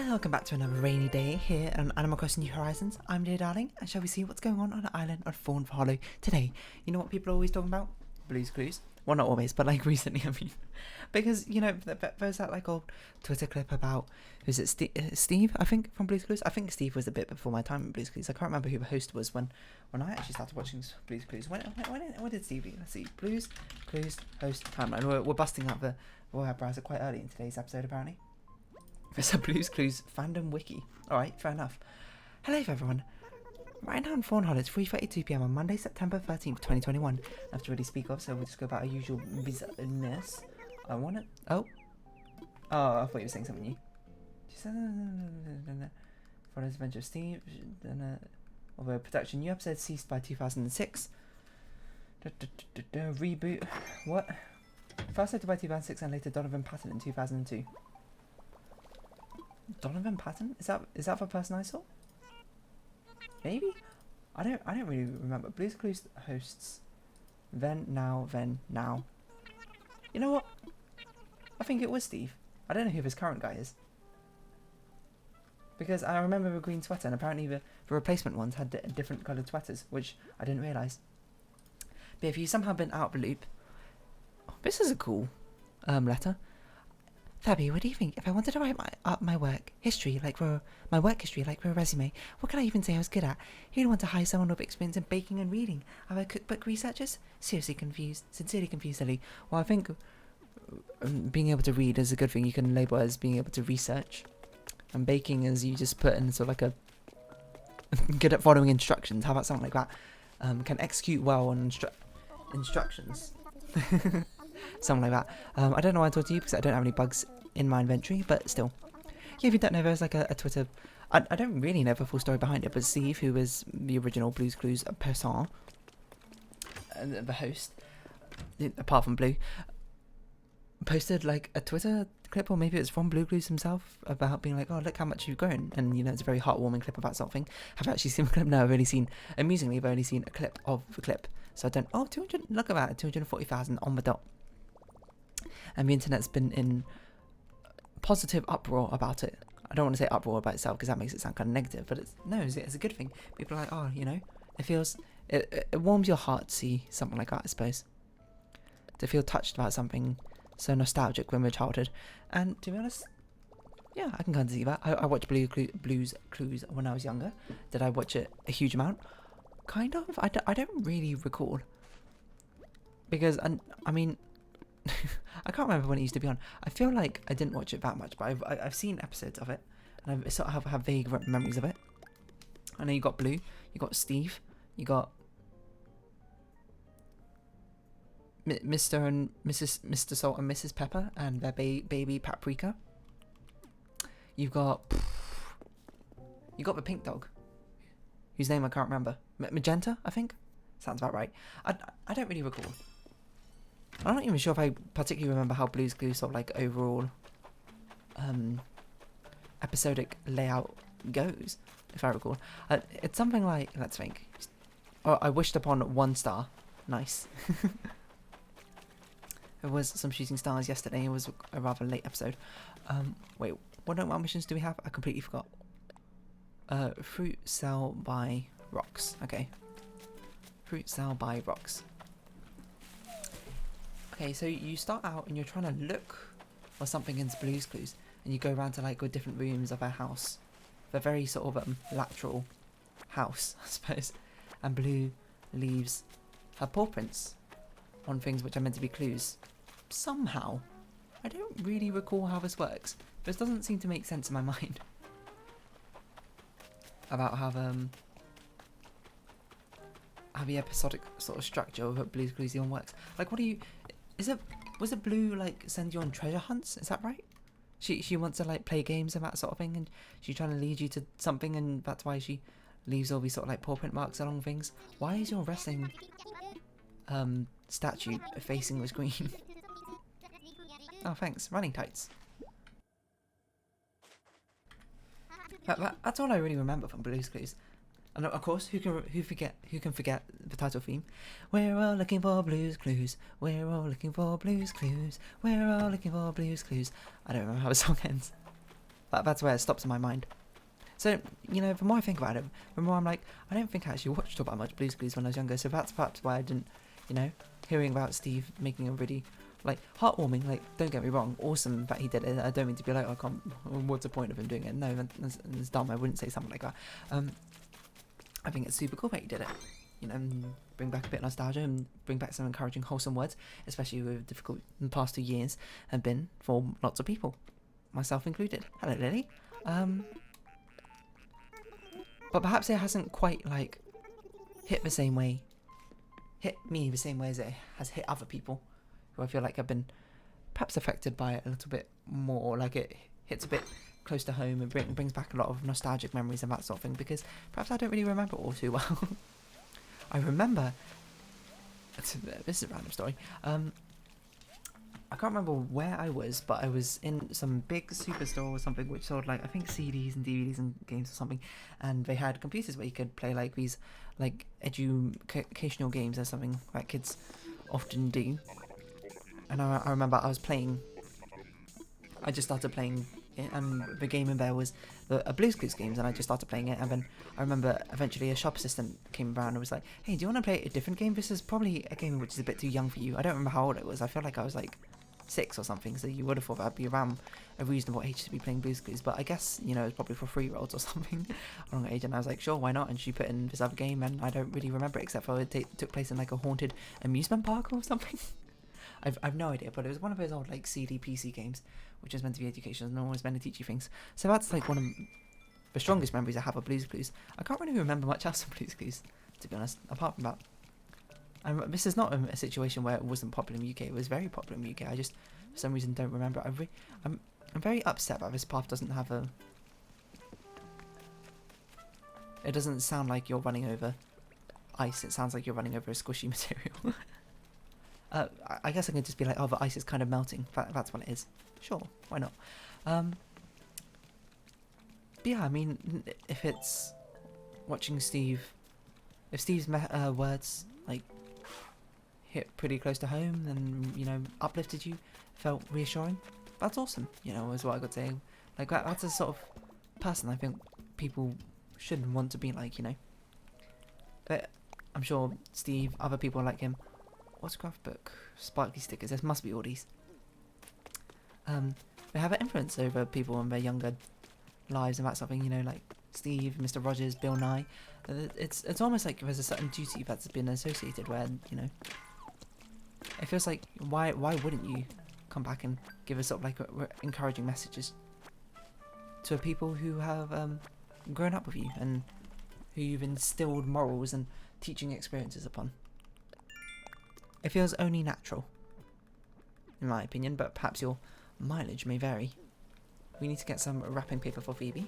Welcome back to another rainy day here on Animal Crossing New Horizons. I'm dear darling, and shall we see what's going on the island of Fawnhollow today? You know what people are always talking about? Blue's Clues. Well, not always, but like recently, I mean. Because, you know, there's that like old Twitter clip about, who's it, Steve, I think, from Blue's Clues? I think Steve was a bit before my time in Blue's Clues. I can't remember who the host was when I actually started watching Blue's Clues. When did Steve leave? Let's see. Blue's Clues host timeline. We're busting out the web browser quite early in today's episode, apparently. There's a Blue's Clues fandom wiki. Alright, fair enough. Hello everyone. Right now in Fawnhollow, it's 3:32 PM on Monday, September 13th, 2021. I have to really speak of, so we'll just go about our usual business. I want it. Oh, I thought you were saying something new. For this adventure of Steve, although production new episode ceased by 2006. Reboot. What? First edited by 2006 and later Donovan Patton in 2002. Donovan Patton? Is that the person I saw? Maybe? I don't really remember. Blue's Clues hosts Then, Now. You know what? I think it was Steve. I don't know who this current guy is. Because I remember the green sweater, and apparently the replacement ones had different coloured sweaters, which I didn't realise. But if you've somehow been out of the loop... Oh, this is a cool letter. Fabby, what do you think? If I wanted to write my work history like for a resume, what can I even say I was good at? You'd want to hire someone with experience in baking and reading. Are there cookbook researchers? Sincerely confused, Ellie. Well, I think being able to read is a good thing. You can label as being able to research, and baking is you just put in sort of like a good at following instructions. How about something like that? Can execute well on instructions. Something like that. I don't know why I talked to you because I don't have any bugs in my inventory, but still. Yeah, if you don't know, there's like a Twitter... I don't really know the full story behind it, but Steve, who is the original Blue's Clues person, the host, apart from Blue, posted like a Twitter clip, or maybe it was from Blue Clues himself, about being like, oh, look how much you've grown. And, you know, it's a very heartwarming clip about something. Have I actually seen the clip? No, amusingly, I've only seen a clip of the clip. So I don't... Oh, 200... Look at that, 240,000 on the dot. And the internet's been in positive uproar about it. I don't want to say uproar about itself because that makes it sound kind of negative, but it's a good thing. People are like, oh, you know, it warms your heart to see something like that, I suppose. To feel touched about something so nostalgic when we're childhood. And to be honest, yeah, I can kind of see that. I watched Blue's Clues when I was younger. Did I watch it a huge amount? Kind of. I don't really recall. Because, I mean... I can't remember when it used to be on. I feel like I didn't watch it that much, but I've seen episodes of it, and I sort of have vague memories of it. I know you got Blue, you got Steve, you got Mr. and Mr. Salt and Mrs. Pepper and their baby Paprika. You got the pink dog, whose name I can't remember. Magenta, I think. Sounds about right. I don't really recall. I'm not even sure if I particularly remember how Blue's Clues sort of like overall episodic layout goes, if I recall. It's something like, let's think. Oh, I wished upon 1 star. Nice. There was some shooting stars yesterday. It was a rather late episode. Wait, what missions do we have? I completely forgot. Fruit sell by rocks. Okay. Fruit sell by rocks. Okay, so you start out and you're trying to look for something in Blue's Clues, and you go around to like different rooms of a house. They're very sort of lateral house, I suppose. And Blue leaves her paw prints on things which are meant to be clues. Somehow. I don't really recall how this works. This doesn't seem to make sense in my mind. About how the episodic sort of structure of Blue's Clues even works. Like, what do you... Was it Blue like send you on treasure hunts? Is that right? She wants to like play games and that sort of thing, and she's trying to lead you to something, and that's why she leaves all these sort of like paw print marks along things. Why is your wrestling statue facing the screen? Oh, thanks. Running tights. That's all I really remember from Blue's Clues. And of course, who can forget the title theme? We're all looking for Blue's Clues. We're all looking for Blue's Clues. We're all looking for Blue's Clues. I don't remember how the song ends. That's where it stops in my mind. So, you know, the more I think about it, the more I'm like, I don't think I actually watched all that much Blue's Clues when I was younger, so that's perhaps why I didn't, you know, hearing about Steve making a really, like, heartwarming, like, don't get me wrong, awesome that he did it. I don't mean to be like, I can't, what's the point of him doing it? No, that's dumb, I wouldn't say something like that. I think it's super cool that he did it. You know, bring back a bit of nostalgia and bring back some encouraging, wholesome words, especially with difficult the past 2 years have been for lots of people, myself included. Hello, Lily. But perhaps it hasn't quite, like, hit me the same way as it has hit other people, who I feel like have been perhaps affected by it a little bit more, like it hits a bit close to home and brings back a lot of nostalgic memories and that sort of thing, because perhaps I don't really remember it all too well. I remember, this is a random story, I can't remember where I was, but I was in some big superstore or something which sold, like, I think CDs and DVDs and games or something, and they had computers where you could play, like, these, like, educational games or something that kids often do. And I remember I just started playing it, and the game in there was a Blue's Clues games, and I just started playing it, and then I remember eventually a shop assistant came around and was like, hey, do you want to play a different game? This is probably a game which is a bit too young for you. I don't remember how old it was. I feel like I was like 6 or something, so you would have thought that'd be around a reasonable age to be playing Blue's Clues, but I guess, you know, it's probably for 3-year-olds or something, wrong age, and I was like, sure, why not? And she put in this other game, and I don't really remember it, except for it took place in, like, a haunted amusement park or something. I've no idea, but it was one of those old, like, CD PC games, which is meant to be educational and always meant to teach you things. So that's, like, one of the strongest memories I have of Blue's Clues. I can't really remember much else of Blue's Clues, to be honest, apart from that. And this is not a situation where it wasn't popular in the UK. It was very popular in the UK. I just, for some reason, don't remember. I'm very upset that this path doesn't have a... It doesn't sound like you're running over ice. It sounds like you're running over a squishy material. I guess I can just be like, oh, the ice is kind of melting. That's what it is. Sure, why not? But yeah, I mean, if it's watching Steve... If Steve's words, like, hit pretty close to home and, you know, uplifted you, felt reassuring, that's awesome, you know, is what I got to say. Like, that's a sort of person I think people should want to be like, you know. But I'm sure Steve, other people like him, autograph book, sparkly stickers, there must be all these. They have an influence over people in their younger lives and that sort of thing, you know, like Steve, Mr. Rogers, Bill Nye. It's almost like there's a certain duty that's been associated where, you know, it feels like, why wouldn't you come back and give us sort of like encouraging messages to people who have grown up with you and who you've instilled morals and teaching experiences upon. It feels only natural, in my opinion, but perhaps your mileage may vary. We need to get some wrapping paper for Phoebe,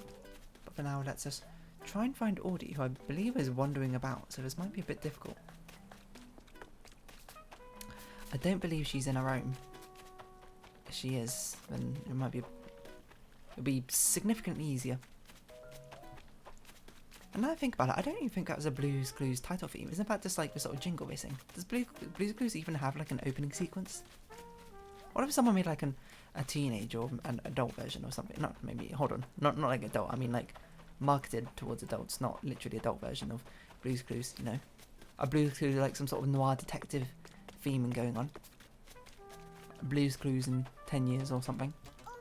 but for now let's just try and find Audie, who I believe is wandering about, so this might be a bit difficult. I don't believe she's in her room. If she is, then it'll be significantly easier. And now I think about it, I don't even think that was a Blue's Clues title theme. Isn't that just like the sort of jingle they sing? Does Blue's Clues even have like an opening sequence? What if someone made like a teenage or an adult version or something? Not maybe, hold on, not like adult, I mean like marketed towards adults, not literally adult version of Blue's Clues, you know? A Blue's Clues like some sort of noir detective theming going on. Blue's Clues in 10 years or something.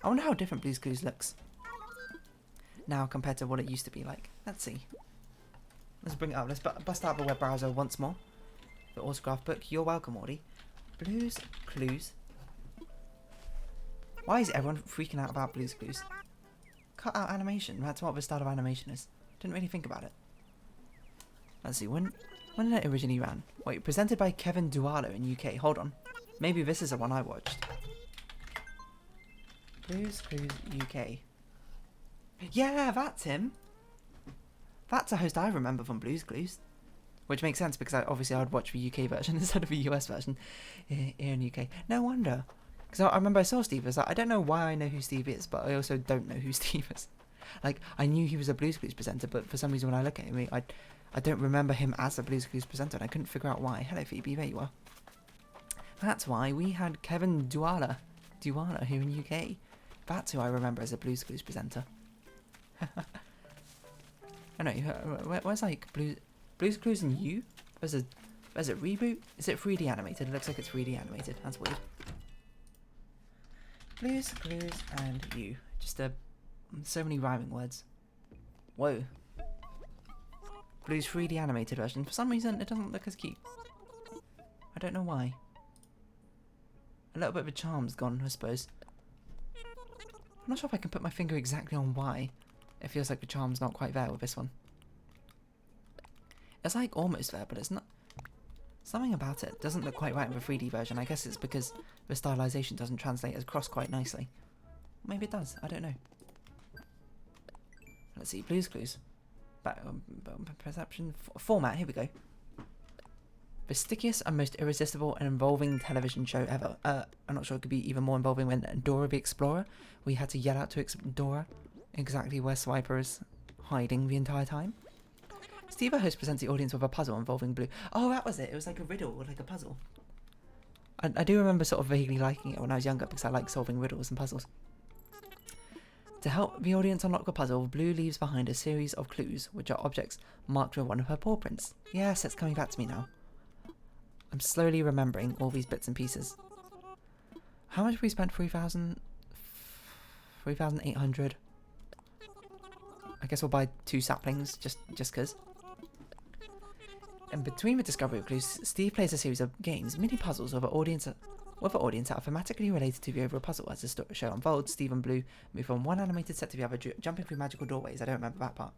I wonder how different Blue's Clues looks now compared to what it used to be like. Let's see. Let's bring it up. Let's bust out the web browser once more. The autograph book. You're welcome, Audie. Blue's Clues. Why is everyone freaking out about Blue's Clues? Cut out animation. That's what the style of animation is. Didn't really think about it. Let's see. When did it originally ran? Wait, presented by Kevin Dualo in UK. Hold on. Maybe this is the one I watched. Blue's Clues UK. Yeah, that's him. That's a host I remember from Blue's Clues. Which makes sense because obviously I'd watch the UK version instead of the US version here in the UK. No wonder. Because I remember I saw Steve. I was like, I don't know why I know who Steve is, but I also don't know who Steve is. Like, I knew he was a Blue's Clues presenter, but for some reason when I look at him, I don't remember him as a Blue's Clues presenter, and I couldn't figure out why. Hello, Phoebe, there you are. That's why we had Kevin Duala here in UK. That's who I remember as a Blue's Clues presenter. I know. Where's like Blue's Clues and You? There's a reboot. Is it 3D animated? It looks like it's 3D animated. That's weird. Blue's Clues and You. Just so many rhyming words. Whoa. Blue's 3D animated version. For some reason, it doesn't look as cute. I don't know why. A little bit of a charm's gone, I suppose. I'm not sure if I can put my finger exactly on why. It feels like the charm's not quite there with this one. It's like almost there, but it's not. Something about it doesn't look quite right in the 3D version. I guess it's because the stylization doesn't translate across quite nicely. Maybe it does. I don't know. Let's see. Blue's Clues. Perception. Format. Here we go. The stickiest and most irresistible and involving television show ever. I'm not sure it could be even more involving when Dora the Explorer. We had to yell out to Dora exactly where Swiper is hiding the entire time. Steve, a host, presents the audience with a puzzle involving Blue. Oh, that was it. It was like a riddle, or like a puzzle. I do remember sort of vaguely liking it when I was younger because I like solving riddles and puzzles. To help the audience unlock the puzzle, Blue leaves behind a series of clues, which are objects marked with one of her paw prints. Yes, it's coming back to me now. I'm slowly remembering all these bits and pieces. How much have we spent? 3,800. I guess we'll buy 2 saplings, just cause. And between the discovery of clues, Steve plays a series of games, mini puzzles with an audience that are thematically related to the overall puzzle. As the show unfolds, Steve and Blue move from one animated set to the other, jumping through magical doorways. I don't remember that part.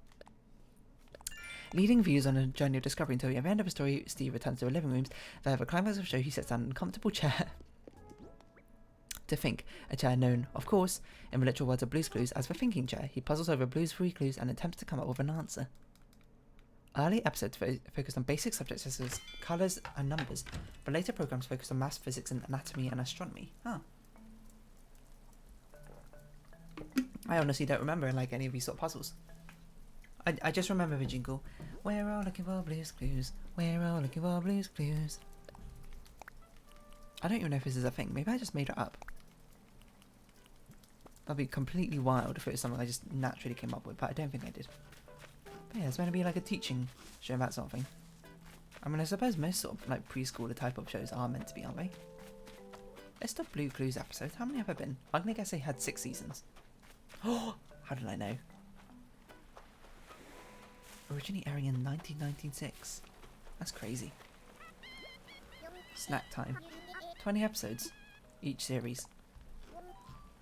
Leading viewers on a journey of discovery until the end of the story, Steve returns to the living rooms. There, at the climax of the show, he sits down in a comfortable chair to think. A chair known, of course, in the literal words of Blue's Clues, as the thinking chair. He puzzles over Blue's 3 clues and attempts to come up with an answer. Early episodes focused on basic subjects such as colours and numbers, but later programs focused on maths, physics, and anatomy and astronomy. Huh. I honestly don't remember like any of these sort of puzzles. I just remember the jingle. We're all looking for Blue's Clues. We're all looking for Blue's Clues. I don't even know if this is a thing. Maybe I just made it up. That'd be completely wild if it was something I just naturally came up with, but I don't think I did. But yeah, it's meant to be like a teaching show, that sort of thing. I mean, I suppose most sort of like preschooler type of shows are meant to be, aren't they? List of Blue Clues episodes. How many have there been? I'm gonna guess they had 6 seasons. Oh, how did I know? Originally airing in 1996. That's crazy. Snack time. 20 episodes each series.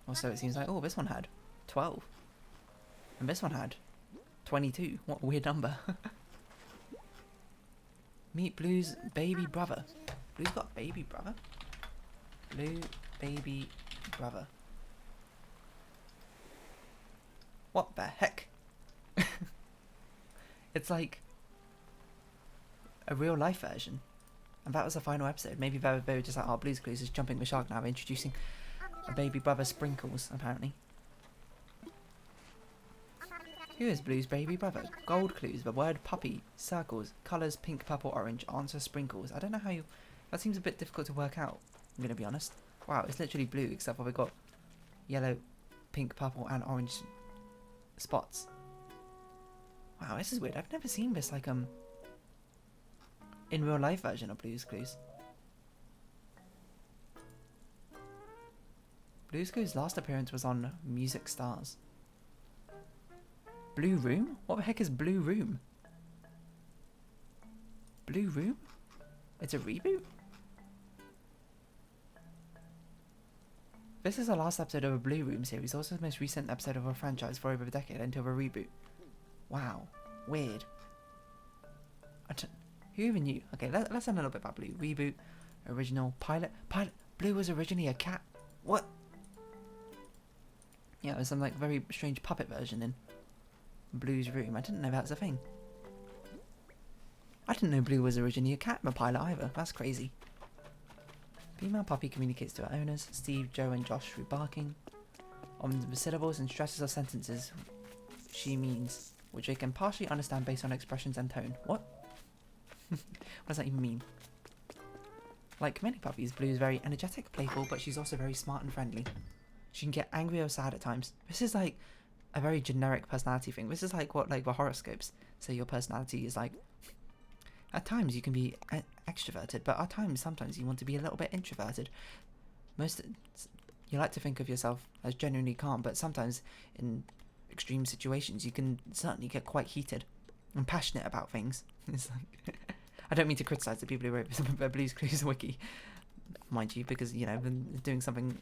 Or so it seems like. Oh, this one had 12. And this one had 22. What a weird number. Meet Blue's baby brother. Blue's got a baby brother? Blue baby brother. What the heck? It's like a real life version. And that was the final episode. Maybe they were just like, oh, Blue's Clues is jumping the shark now, introducing a baby brother, Sprinkles, apparently. Who is Blue's baby brother? Gold clues, the word puppy, circles, colours, pink, purple, orange, answer, Sprinkles. I don't know how you... That seems a bit difficult to work out, I'm going to be honest. Wow, it's literally blue, except for we've got yellow, pink, purple, and orange spots. Wow, this is weird. I've never seen this, like, in real life version of Blue's Clues. Blue's Clues' last appearance was on Music Stars. Blue Room? What the heck is Blue Room? Blue Room? It's a reboot? This is the last episode of a Blue Room series, also the most recent episode of a franchise for over a decade until the reboot. Wow. Weird. Who even knew? Okay, let's learn a little bit about Blue. Reboot, original, pilot. Blue was originally a cat. What? Yeah, it was some like very strange puppet version in Blue's room. I didn't know that was a thing. I didn't know Blue was originally a cat in the pilot either. That's crazy. Female puppy communicates to her owners, Steve, Joe, and Josh, through barking on the syllables and stresses of sentences she means, which they can partially understand based on expressions and tone. What? What does that even mean? Like many puppies, Blue is very energetic, playful, but she's also very smart and friendly. She can get angry or sad at times. This is like a very generic personality thing. This is like what like the horoscopes say your personality is like. At times you can be extroverted, but at times sometimes you want to be a little bit introverted. You like to think of yourself as genuinely calm, but sometimes in extreme situations you can certainly get quite heated and passionate about things. It's like I don't mean to criticise the people who wrote the Blue's Clues wiki, mind you, because you know been doing something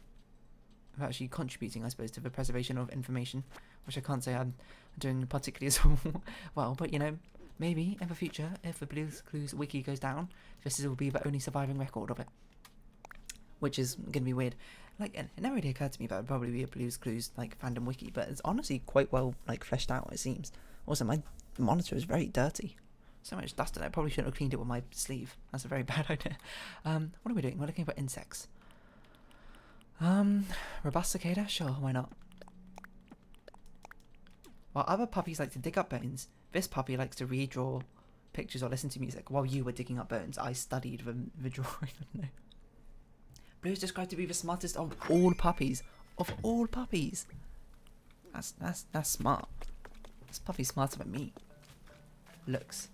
actually contributing, I suppose, to the preservation of information, which I can't say I'm doing particularly as well. But you know, maybe in the future, if the Blue's Clues wiki goes down, this will be the only surviving record of it, which is gonna be weird. Like, it never really occurred to me that it would probably be a Blue's Clues like fandom wiki, but it's honestly quite well like fleshed out, it seems. Also, my monitor is very dirty. So much dust in it. I probably shouldn't have cleaned it with my sleeve. That's a very bad idea. What are we doing? We're looking for insects. Robust cicada? Sure, why not? While other puppies like to dig up bones, this puppy likes to redraw pictures or listen to music. While you were digging up bones, I studied the drawing. No. Blue is described to be the smartest of all puppies. Of all puppies. That's smart. This puppy's smarter than me. Looks.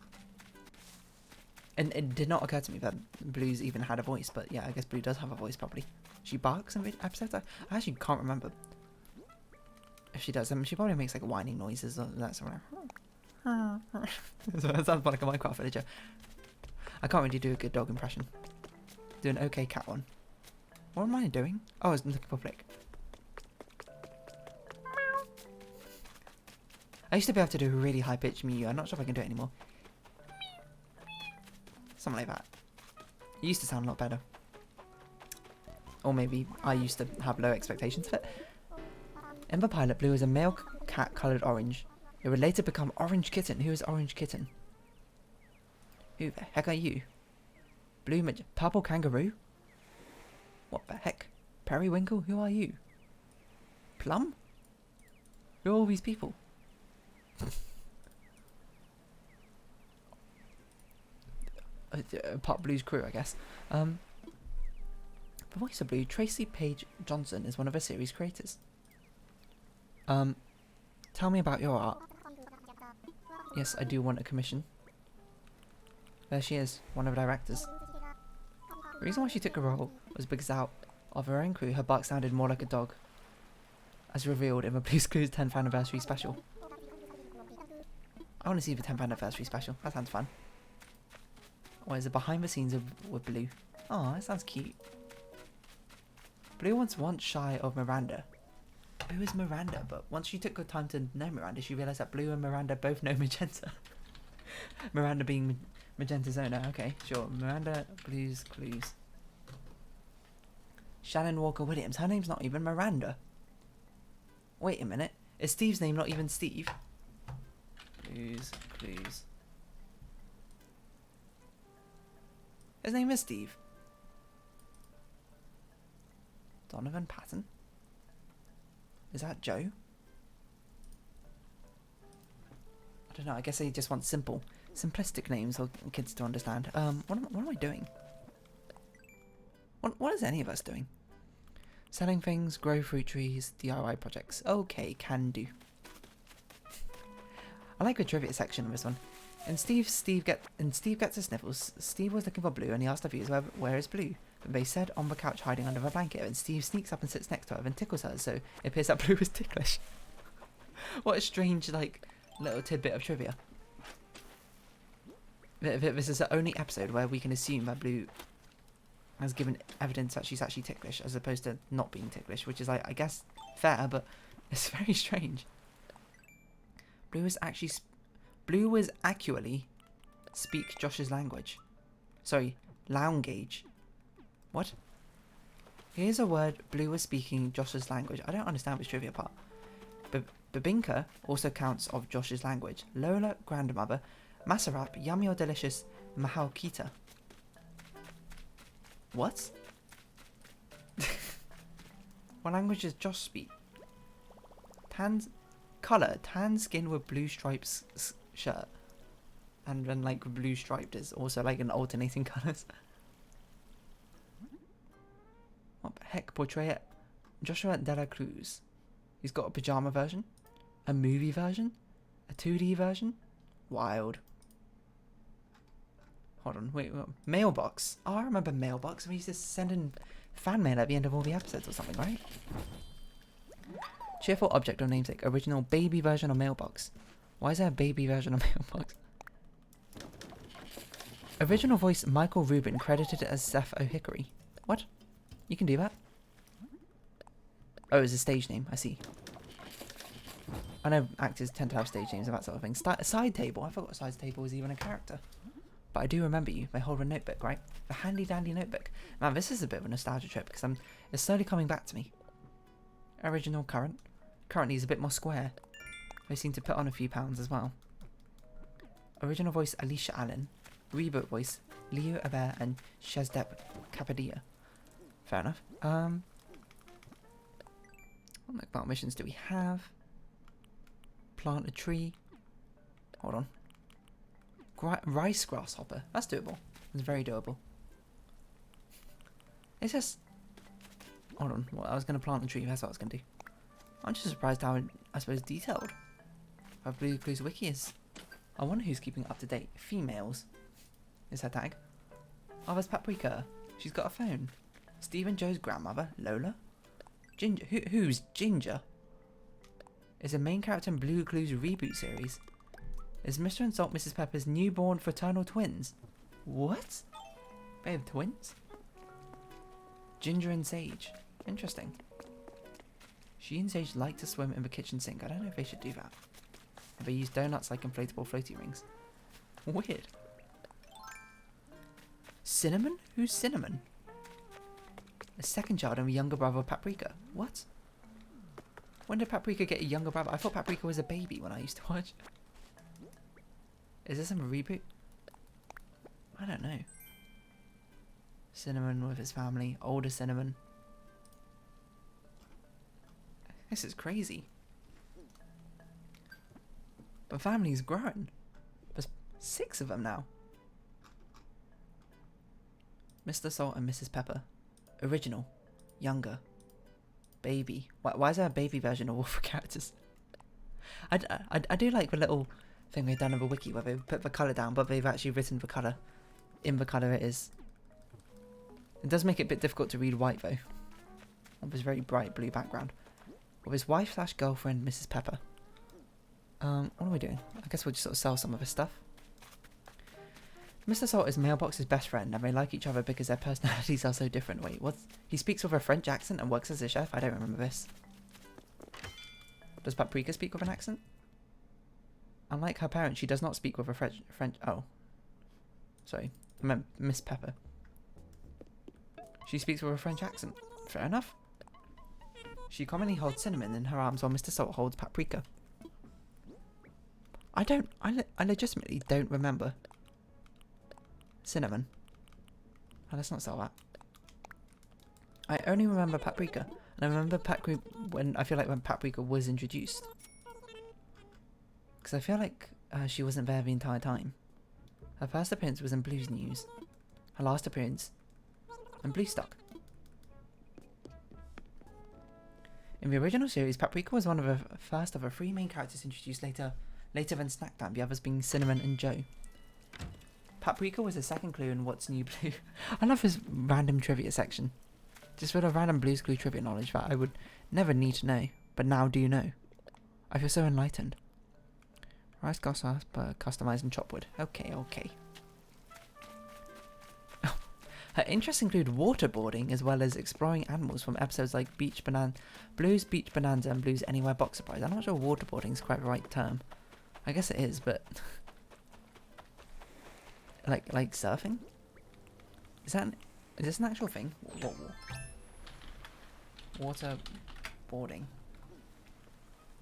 And it did not occur to me that Blue's even had a voice, but yeah, I guess Blue does have a voice probably. She barks in episodes? I actually can't remember if she does. I mean, she probably makes like whining noises or that sort of. That sounds like a Minecraft villager. I can't really do a good dog impression. Do an okay cat one. What am I doing? Oh, I was looking for Flick. I used to be able to do a really high pitched mew. I'm not sure if I can do it anymore. Something like that. It used to sound a lot better. Or maybe I used to have low expectations of it. In the pilot, Blue is a male cat coloured orange. It would later become Orange Kitten. Who is Orange Kitten? Who the heck are you? Blue Purple Kangaroo? What the heck? Periwinkle? Who are you? Plum? Who are all these people? Part Blue's crew, I guess. The voice of Blue, Tracy Page Johnson, is one of the series creators. Tell me about your art. Yes, I do want a commission. There she is, one of the directors. The reason why she took a role was because out of her own crew, her bark sounded more like a dog, as revealed in the Blue's Clues 10th anniversary special. I want to see the 10th anniversary special. That sounds fun. Or is it behind the scenes with Blue? Oh, that sounds cute. Blue was once shy of Miranda. Who is Miranda? But once she took the time to know Miranda, she realised that Blue and Miranda both know Magenta. Miranda being Magenta's owner. Okay, sure. Miranda, Blue's Clues. Shannon Walker Williams. Her name's not even Miranda. Wait a minute. Is Steve's name not even Steve? Blue's Clues. His name is Steve. Donovan Patton? Is that Joe? I don't know, I guess they just want simplistic names for kids to understand. What am I doing? What is any of us doing? Selling things, grow fruit trees, DIY projects. Okay, can do. I like the trivia section of this one. And Steve gets the sniffles. Steve was looking for Blue and he asked the viewers where is Blue? But they said on the couch hiding under a blanket, and Steve sneaks up and sits next to her and tickles her, so it appears that Blue is ticklish. What a strange, like, little tidbit of trivia. This is the only episode where we can assume that Blue has given evidence that she's actually ticklish, as opposed to not being ticklish, which is, like, I guess, fair, but it's very strange. Blue was actually speak Josh's language. Sorry, language. What? Here's a word Blue was speaking Josh's language. I don't understand this trivia part. Babinka also counts of Josh's language. Lola, grandmother. Masarap, yummy or delicious. Mahaukita. What? What language does Josh speak? Tan skin with blue stripes shirt. And then like blue striped is also like an alternating colours. What the heck? Portray it. Joshua Dela Cruz. He's got a pyjama version. A movie version? A 2D version? Wild. Hold on, wait, what? Mailbox. Oh, I remember Mailbox. We used to send in fan mail at the end of all the episodes or something, right? Cheerful object or namesake. Original baby version of Mailbox. Why is there a baby version of Mailbox? Original voice Michael Rubin, credited as Seth O'Hickory. What? You can do that? Oh, it's a stage name. I see. I know actors tend to have stage names and that sort of thing. Side table. I forgot side table was even a character. But I do remember you. They hold a notebook, right? The handy dandy notebook. Man, this is a bit of a nostalgia trip because it's slowly coming back to me. Original current. Currently is a bit more square. They seem to put on a few pounds as well. Original voice Alicia Allen. Reboot voice Leo Aber and Shazdep Kapadia. Fair enough. What missions do we have? Plant a tree. Hold on. Rice grasshopper. That's doable. It's very doable. It's just... Hold on. Well, I was going to plant a tree. That's what I was going to do. I'm just surprised how, I suppose, detailed our Blue Clues wiki is. I wonder who's keeping it up to date. Females is her tag. Oh, there's Paprika. She's got a phone. Stephen Joe's grandmother, Lola. Ginger. Who's Ginger? Is a main character in Blue Clues reboot series. Is Mr. and Salt Mrs. Pepper's newborn fraternal twins? What? They have twins? Ginger and Sage. Interesting. She and Sage like to swim in the kitchen sink. I don't know if they should do that. They use donuts like inflatable floaty rings. Weird. Cinnamon? Who's Cinnamon? A second child and a younger brother of Paprika. What? When did Paprika get a younger brother? I thought Paprika was a baby when I used to watch. Is this a reboot? I don't know. Cinnamon with his family. Older Cinnamon. This is crazy. The family's grown. There's 6 of them now. Mr. Salt and Mrs. Pepper. Original. Younger. Baby. Why is there a baby version of all the characters? I do like the little thing they've done in the wiki where they put the colour down, but they've actually written the colour in the colour it is. It does make it a bit difficult to read white though. With this very bright blue background. With his wife / girlfriend, Mrs. Pepper. What are we doing? I guess we'll just sort of sell some of his stuff. Mr. Salt is Mailbox's best friend, and they like each other because their personalities are so different. Wait, what? He speaks with a French accent and works as a chef? I don't remember this. Does Paprika speak with an accent? Unlike her parents, she does not speak with a French... Oh. Sorry. I meant Miss Pepper. She speaks with a French accent. Fair enough. She commonly holds Cinnamon in her arms while Mr. Salt holds Paprika. I legitimately don't remember Cinnamon. Oh, let's not sell that. I only remember Paprika. And I remember Paprika when Paprika was introduced. Because I feel like she wasn't there the entire time. Her first appearance was in Blues News. Her last appearance in Blue Stock. In the original series, Paprika was one of the first of the 3 main characters introduced later than Snack Time, the others being Cinnamon and Joe. Paprika was a second clue in What's New Blue. I love this random trivia section. Just full of random Blue's Clue trivia knowledge that I would never need to know, but now do know. I feel so enlightened. Rice sauce, but customized and chopwood. Okay. Her interests include waterboarding as well as exploring animals from episodes like Blues Beach Bonanza and Blues Anywhere Box Surprise. I'm not sure waterboarding is quite the right term. I guess it is, but like surfing? Is this an actual thing? Waterboarding.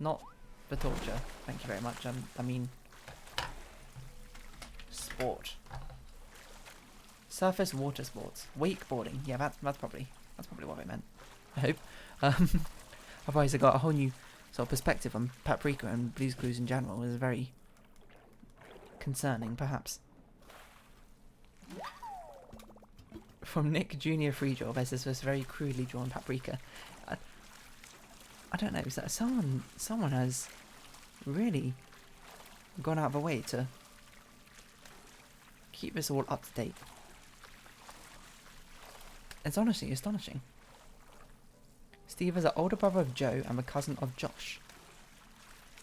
Not the torture. Thank you very much. I mean sport. Surface water sports. Wakeboarding. Yeah, that's probably what they meant. I hope. Otherwise I got a whole new sort of perspective on Paprika and Blue's Clues in general. It was very concerning, perhaps. From Nick Jr. Freejaw, there's this very crudely drawn Paprika. I don't know, is that someone has really gone out of a way to keep this all up to date. It's honestly astonishing. Steve is an older brother of Joe and a cousin of Josh.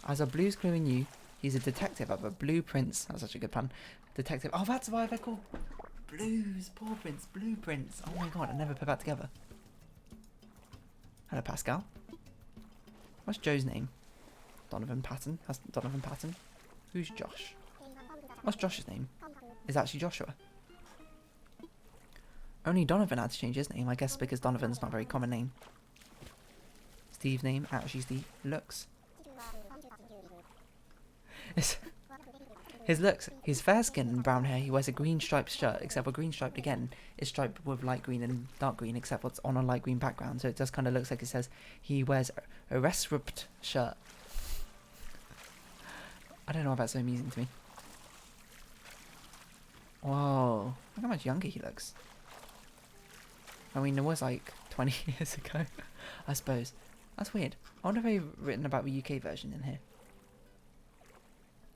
As a Blue's Clue in You, he's a detective of a blueprints. That's such a good pun. Detective. Oh, that's why they're called Blues, Paw Prints, Blueprints. Oh my god, I never put that together. Hello, Pascal. What's Joe's name? Donovan Patton. That's Donovan Patton. Who's Josh? What's Josh's name? Is actually Joshua. Only Donovan had to change his name, I guess, because Donovan's not a very common name. Steve's name, actually Steve, looks. His looks, he's fair skin and brown hair, he wears a green striped shirt, except for green striped again, is striped with light green and dark green, except for it's on a light green background, so it just kind of looks like it says he wears a rest-ripped shirt. I don't know why that's so amusing to me. Whoa, look how much younger he looks. I mean, it was like 20 years ago, I suppose. That's weird. I wonder if they've written about the UK version in here.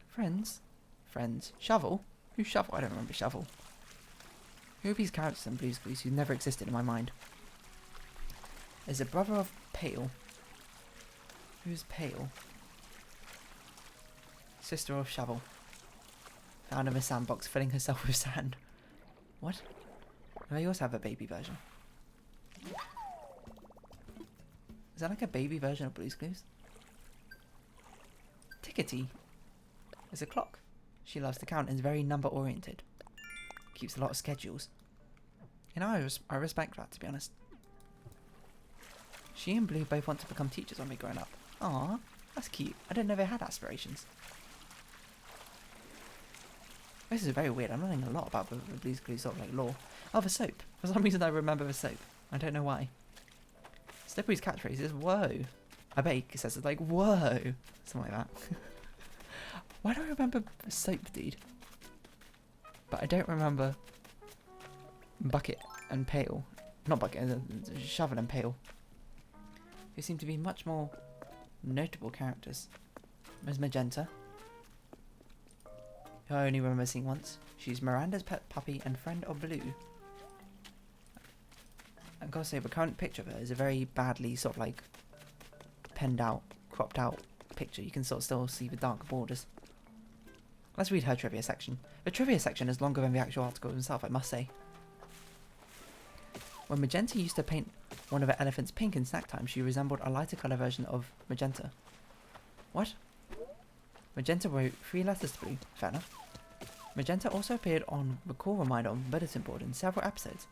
Friends? Friends. Shovel? Who's Shovel? I don't remember Shovel. Who are these characters in Blue's Clues who never existed in my mind? Is a brother of Pale. Who's Pale? Sister of Shovel. Found in a sandbox, filling herself with sand. What? And they also have a baby version. Is that like a baby version of Blue's Clues? Tickety. There's a clock. She loves to count and is very number oriented. Keeps a lot of schedules. You know, I respect that, to be honest. She and Blue both want to become teachers when they're grown up. Aww, that's cute. I didn't know they had aspirations. This is very weird. I'm learning a lot about the Blue's Clues sort of like lore. Oh, the soap. For some reason I remember the soap. I don't know why. Slippery's catchphrase is whoa. I bet he says it like whoa. Something like that. Why do I remember soap, dude? But I don't remember bucket and pail. Not bucket, shovel and pail. They seem to be much more notable characters. There's Magenta, who I only remember seeing once. She's Miranda's pet puppy and friend of Blue. I've got to say, the current picture of her is a very badly sort of like penned out, cropped out picture. You can sort of still see the dark borders. Let's read her trivia section. The trivia section is longer than the actual article himself, I must say. When Magenta used to paint one of her elephants pink in snack time, she resembled a lighter colour version of Magenta. What? Magenta wrote 3 letters to Blue. Fair enough. Magenta also appeared on the call reminder on the bulletin board in several episodes.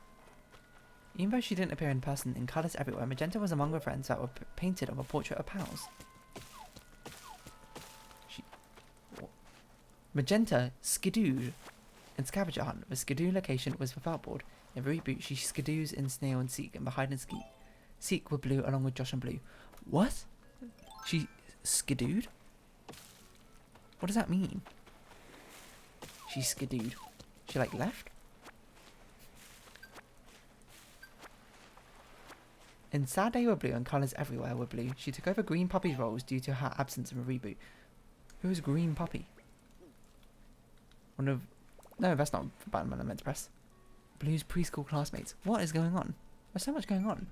Even though she didn't appear in person in colours everywhere, Magenta was among her friends that were painted on a portrait of pals. Magenta skidooed in Scavenger Hunt. The skidoo location was the Foutboard. In the reboot, she skidoos in Snail and Seek and behind and Skeet. Seek with Blue along with Josh and Blue. What? She skidooed? What does that mean? She skidooed. She like left? In Sad Day with Blue and Colours Everywhere with Blue, she took over Green Puppy's roles due to her absence in the reboot. Who is Green Puppy? One of... No, that's not the button I meant to press. Blue's preschool classmates. What is going on? There's so much going on.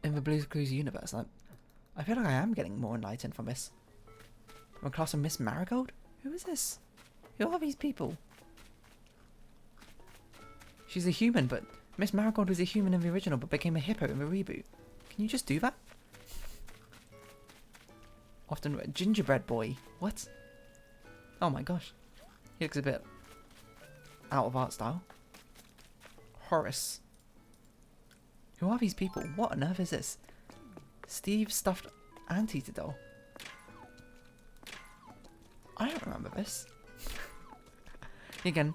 In the Blue's Clues universe, I feel like I am getting more enlightened from this. From a class of Miss Marigold? Who is this? Who are these people? She's a human, but Miss Marigold was a human in the original but became a hippo in the reboot. Can you just do that? Often gingerbread boy. What? Oh my gosh. He looks a bit out of art style. Horace. Who are these people? What on earth is this? Steve stuffed anteater doll. I don't remember this. Again,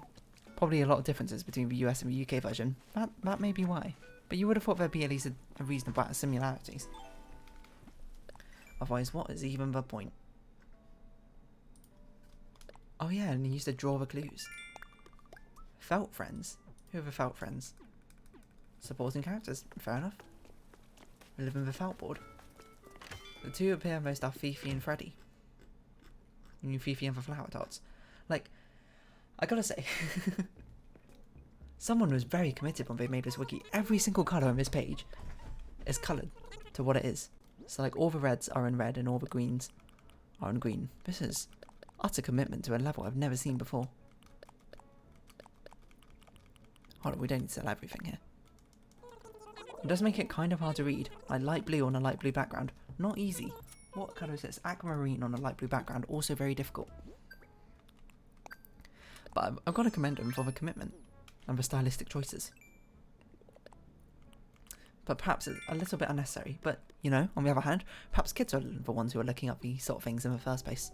probably a lot of differences between the US and the UK version. That may be why. But you would have thought there'd be at least a reasonable amount of similarities. Otherwise, what is even the point? Oh yeah, and he used to draw the clues. Felt friends? Who are the felt friends? Supporting characters, fair enough. We live in the felt board. The two who appear most are Fifi and Freddy. And Fifi and the flower tots. Like, I gotta say, someone was very committed when they made this wiki. Every single colour on this page is coloured to what it is. So like all the reds are in red and all the greens are in green. This is utter commitment to a level I've never seen before. Hold on, we don't need to sell everything here. It does make it kind of hard to read. Like light blue on a light blue background. Not easy. What colour is this? Aquamarine on a light blue background. Also very difficult. But I've got to commend them for the commitment and the stylistic choices. But perhaps it's a little bit unnecessary. But, you know, on the other hand, perhaps kids are the ones who are looking up these sort of things in the first place.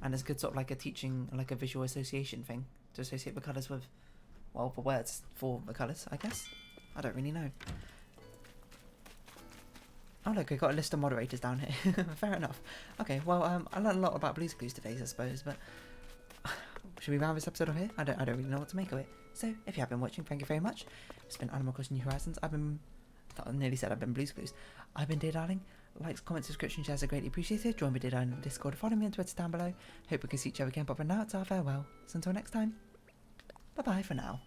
And it's good sort of like a teaching, like a visual association thing to associate the colours with, well, the words for the colours, I guess. I don't really know. Oh look, we've got a list of moderators down here. Fair enough. Okay, well, I learned a lot about Blue's Clues today, I suppose, but should we round this episode off here? I don't really know what to make of it. So, if you have been watching, thank you very much. It's been Animal Crossing New Horizons. I nearly said I've been Blue's Clues. I've been Dear Darling. Likes, comments, subscription, shares are greatly appreciated. Join me Dear Darling on Discord. Follow me on Twitter down below. Hope we can see each other again, but for now, it's our farewell. So until next time, bye-bye for now.